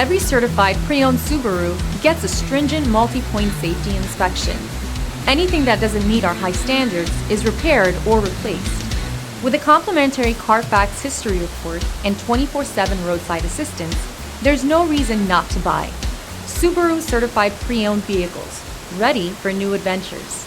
Every certified pre-owned Subaru gets a stringent multi-point safety inspection. Anything that doesn't meet our high standards is repaired or replaced. With a complimentary Carfax history report and 24/7 roadside assistance, there's no reason not to buy. Subaru certified pre-owned vehicles, ready for new adventures.